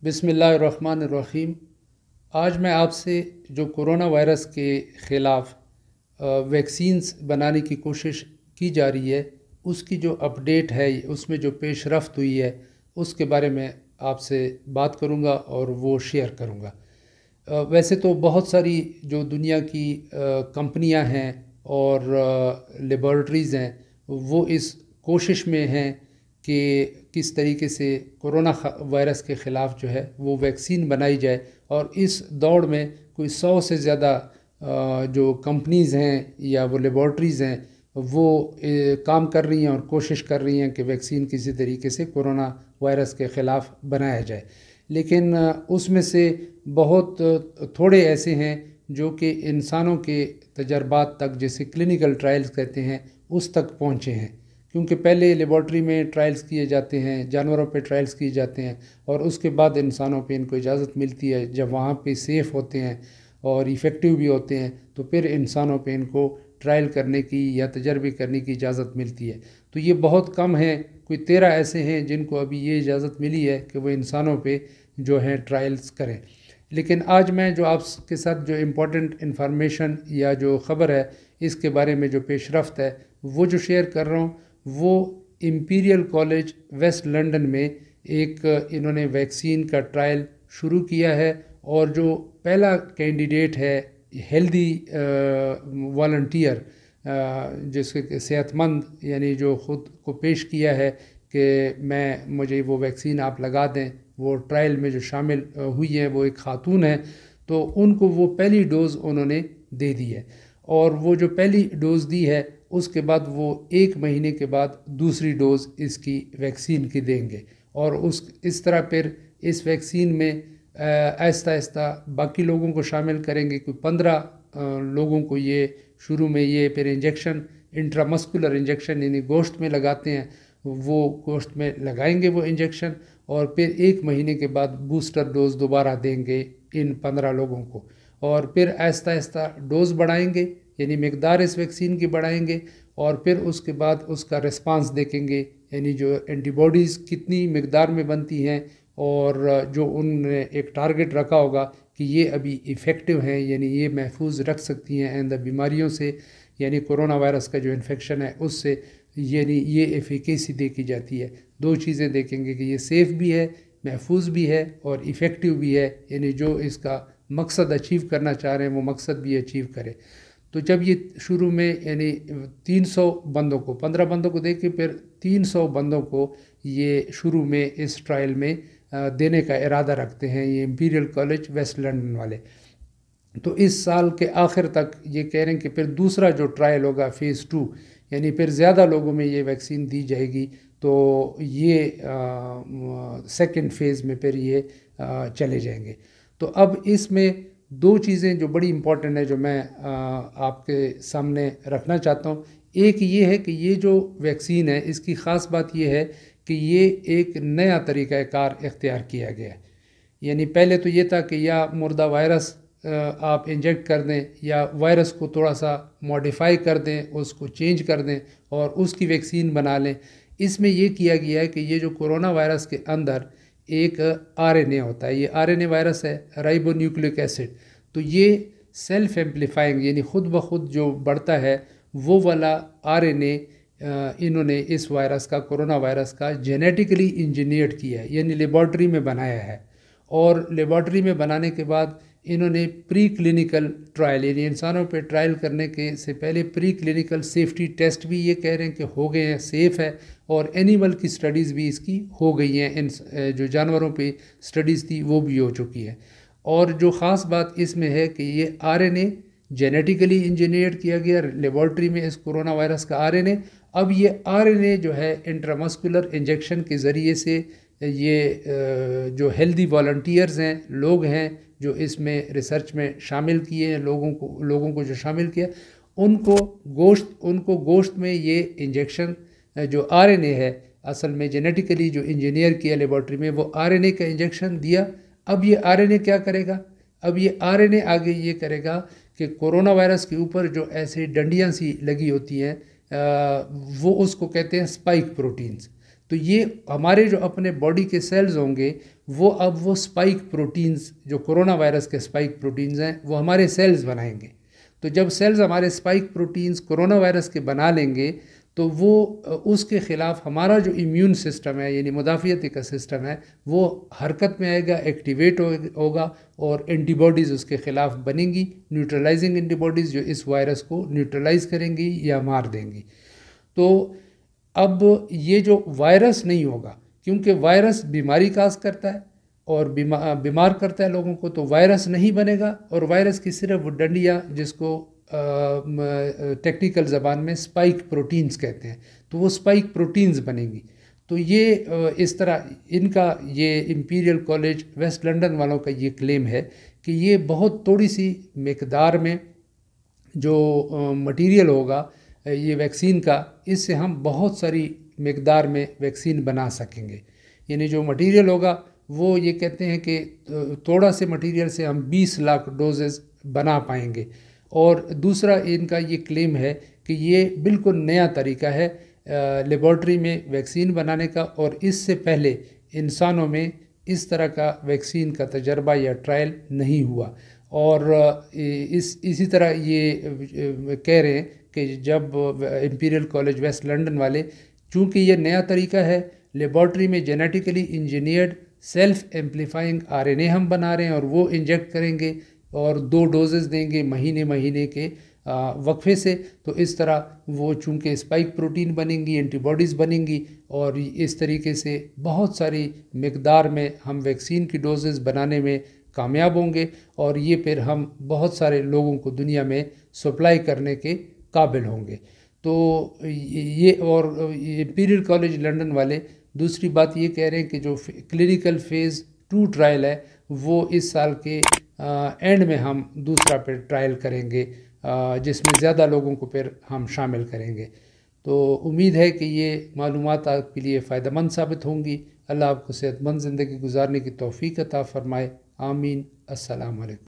بسم اللہ الرحمن الرحیم۔ آج میں آپ سے جو کرونا وائرس کے خلاف ویکسینز بنانے کی کوشش کی جا رہی ہے اس کی جو اپڈیٹ ہے، اس میں جو پیش رفت ہوئی ہے، اس کے بارے میں آپ سے بات کروں گا اور وہ شیئر کروں گا۔ ویسے تو بہت ساری جو دنیا کی کمپنیاں ہیں اور لیبارٹریز ہیں وہ اس کوشش میں ہیں کہ کس طریقے سے کرونا وائرس کے خلاف جو ہے وہ ویکسین بنائی جائے، اور اس دوڑ میں کوئی 100 سے زیادہ جو کمپنیز ہیں یا وہ لیبارٹریز ہیں وہ کام کر رہی ہیں اور کوشش کر رہی ہیں کہ ویکسین کسی طریقے سے کرونا وائرس کے خلاف بنایا جائے، لیکن اس میں سے بہت تھوڑے ایسے ہیں جو کہ انسانوں کے تجربات تک، جیسے کلینکل ٹرائلز کہتے ہیں، اس تک پہنچے ہیں، کیونکہ پہلے لیبارٹری میں ٹرائلز کیے جاتے ہیں، جانوروں پہ ٹرائلز کیے جاتے ہیں، اور اس کے بعد انسانوں پہ ان کو اجازت ملتی ہے جب وہاں پہ سیف ہوتے ہیں اور ایفیکٹیو بھی ہوتے ہیں تو پھر انسانوں پہ ان کو ٹرائل کرنے کی یا تجربے کرنے کی اجازت ملتی ہے۔ تو یہ بہت کم ہیں، کوئی 13 ایسے ہیں جن کو ابھی یہ اجازت ملی ہے کہ وہ انسانوں پہ جو ہے ٹرائلز کریں۔ لیکن آج میں جو آپ کے ساتھ جو امپورٹنٹ انفارمیشن یا جو خبر ہے اس کے بارے میں جو پیش رفت ہے وہ جو شیئر کر رہا ہوں، وہ امپیریل کالج ویسٹ لنڈن میں ایک انہوں نے ویکسین کا ٹرائل شروع کیا ہے، اور جو پہلا کینڈیڈیٹ ہے ہیلدی والنٹیئر، جس کے صحت مند یعنی جو خود کو پیش کیا ہے کہ مجھے وہ ویکسین آپ لگا دیں، وہ ٹرائل میں جو شامل ہوئی ہے وہ ایک خاتون ہے، تو ان کو وہ پہلی ڈوز انہوں نے دے دی ہے، اور وہ جو پہلی ڈوز دی ہے اس کے بعد وہ 1 مہینے کے بعد دوسری ڈوز اس کی ویکسین کی دیں گے، اور اس طرح پھر اس ویکسین میں آہستہ آہستہ باقی لوگوں کو شامل کریں گے۔ کوئی 15 لوگوں کو یہ شروع میں یہ پھر انجیکشن انٹرامسکولر انجیکشن یعنی گوشت میں لگاتے ہیں، وہ گوشت میں لگائیں گے وہ انجیکشن، اور پھر 1 مہینے کے بعد بوسٹر ڈوز دوبارہ دیں گے ان 15 لوگوں کو، اور پھر آہستہ آہستہ ڈوز بڑھائیں گے، یعنی مقدار اس ویکسین کی بڑھائیں گے، اور پھر اس کے بعد اس کا ریسپانس دیکھیں گے، یعنی جو اینٹی باڈیز کتنی مقدار میں بنتی ہیں، اور جو ان نے ایک ٹارگٹ رکھا ہوگا کہ یہ ابھی ایفیکٹو ہیں، یعنی یہ محفوظ رکھ سکتی ہیں آئندہ بیماریوں سے، یعنی کرونا وائرس کا جو انفیکشن ہے اس سے، یعنی یہ ایفیکیسی دیکھی جاتی ہے۔ 2 چیزیں دیکھیں گے کہ یہ سیف بھی ہے، محفوظ بھی ہے، اور ایفیکٹو بھی ہے، یعنی جو اس کا مقصد اچیو کرنا چاہ رہے ہیں وہ مقصد بھی اچیو کرے۔ تو جب یہ شروع میں یعنی 300 بندوں کو 15 بندوں کو دے کے پھر 300 بندوں کو یہ شروع میں اس ٹرائل میں دینے کا ارادہ رکھتے ہیں یہ امپیریل کالج ویسٹ لنڈن والے، تو اس سال کے آخر تک یہ کہہ رہے ہیں کہ پھر دوسرا جو ٹرائل ہوگا فیز 2، یعنی پھر زیادہ لوگوں میں یہ ویکسین دی جائے گی، تو یہ سیکنڈ فیز میں پھر یہ چلے جائیں گے۔ تو اب اس میں 2 چیزیں جو بڑی امپورٹنٹ ہیں جو میں آپ کے سامنے رکھنا چاہتا ہوں۔ ایک یہ ہے کہ یہ جو ویکسین ہے اس کی خاص بات یہ ہے کہ یہ ایک نیا طریقہ کار اختیار کیا گیا ہے، یعنی پہلے تو یہ تھا کہ یا مردہ وائرس آپ انجیکٹ کر دیں یا وائرس کو تھوڑا سا موڈیفائی کر دیں، اس کو چینج کر دیں اور اس کی ویکسین بنا لیں۔ اس میں یہ کیا گیا ہے کہ یہ جو کرونا وائرس کے اندر ایک RNA ہوتا ہے، یہ RNA وائرس ہے، رائبو نیوکلک ایسڈ، تو یہ سیلف ایمپلیفائنگ یعنی خود بخود جو بڑھتا ہے وہ والا RNA انہوں نے اس وائرس کا، کرونا وائرس کا جینیٹیکلی انجینئرڈ کیا ہے، یعنی لیبارٹری میں بنایا ہے، اور لیبارٹری میں بنانے کے بعد انہوں نے پری کلینکل ٹرائل یعنی انسانوں پہ ٹرائل کرنے کے سے پہلے پری کلینکل سیفٹی ٹیسٹ بھی یہ کہہ رہے ہیں کہ ہو گئے ہیں، سیف ہے، اور اینیمل کی سٹڈیز بھی اس کی ہو گئی ہیں، جو جانوروں پہ سٹڈیز تھی وہ بھی ہو چکی ہے۔ اور جو خاص بات اس میں ہے کہ یہ RNA جینیٹیکلی انجینئرڈ کیا گیا لیبارٹری میں اس کرونا وائرس کا RNA، اب یہ RNA جو ہے انٹرامسکولر انجیکشن کے ذریعے سے یہ جو ہیلدی والنٹیئرز ہیں، لوگ ہیں جو اس میں ریسرچ میں شامل کیے ہیں، لوگوں کو جو شامل کیا ان کو گوشت میں یہ انجیکشن جو RNA ہے، اصل میں جینیٹیکلی جو انجینئر کیا لیبارٹری میں، وہ RNA کا انجیکشن دیا۔ اب یہ RNA کیا کرے گا؟ اب یہ RNA آگے یہ کرے گا کہ کرونا وائرس کے اوپر جو ایسے ڈنڈیاں سی لگی ہوتی ہیں وہ اس کو کہتے ہیں اسپائک پروٹینز، تو یہ ہمارے جو اپنے باڈی کے سیلز ہوں گے وہ سپائک پروٹینز جو کرونا وائرس کے سپائک پروٹینز ہیں وہ ہمارے سیلز بنائیں گے. تو جب سیلز ہمارے سپائک پروٹینز کرونا وائرس کے بنا لیں گے تو وہ اس کے خلاف ہمارا جو امیون سسٹم ہے یعنی مدافعتی کا سسٹم ہے وہ حرکت میں آئے گا، ایکٹیویٹ ہوگا اور اینٹی باڈیز اس کے خلاف بنیں گی، نیوٹرلائزنگ اینٹی باڈیز جو اس وائرس کو نیوٹرلائز کریں گی یا مار دیں گی. تو اب یہ جو وائرس نہیں ہوگا کیونکہ وائرس بیماری کاز کرتا ہے اور بیمار کرتا ہے لوگوں کو، تو وائرس نہیں بنے گا. اور وائرس کی صرف وہ ڈنڈیاں جس کو ٹیکنیکل زبان میں سپائک پروٹینز کہتے ہیں، تو وہ سپائک پروٹینز بنیں گی. تو یہ اس طرح ان کا یہ امپیریل کالج ویسٹ لنڈن والوں کا یہ کلیم ہے کہ یہ بہت تھوڑی سی مقدار میں جو مٹیریل ہوگا یہ ویکسین کا، اس سے ہم بہت ساری مقدار میں ویکسین بنا سکیں گے. یعنی جو مٹیریل ہوگا وہ یہ کہتے ہیں کہ تھوڑا سے مٹیریل سے ہم 20 لاکھ ڈوزز بنا پائیں گے. اور دوسرا ان کا یہ کلیم ہے کہ یہ بالکل نیا طریقہ ہے لیبارٹری میں ویکسین بنانے کا، اور اس سے پہلے انسانوں میں اس طرح کا ویکسین کا تجربہ یا ٹرائل نہیں ہوا. اور اسی طرح یہ کہہ رہے ہیں کہ جب امپیریل کالج ویسٹ لنڈن والے، چونکہ یہ نیا طریقہ ہے، لیبارٹری میں genetically engineered self amplifying RNA ہم بنا رہے ہیں اور وہ انجیکٹ کریں گے اور 2 ڈوزز دیں گے مہینے کے وقفے سے. تو اس طرح وہ چونکہ سپائک پروٹین بنیں گی، اینٹی باڈیز بنیں گی، اور اس طریقے سے بہت ساری مقدار میں ہم ویکسین کی ڈوزز بنانے میں کامیاب ہوں گے، اور یہ پھر ہم بہت سارے لوگوں کو دنیا میں سپلائی کرنے کے قابل ہوں گے. تو یہ اور امپیریل کالج لنڈن والے دوسری بات یہ کہہ رہے ہیں کہ جو کلینیکل فیز 2 ٹرائل ہے وہ اس سال کے اینڈ میں ہم دوسرا پھر ٹرائل کریں گے جس میں زیادہ لوگوں کو پھر ہم شامل کریں گے. تو امید ہے کہ یہ معلومات آپ کے لیے فائدہ مند ثابت ہوں گی. اللہ آپ کو صحت مند زندگی گزارنے کی توفیق عطا فرمائے. آمین. السلام علیکم.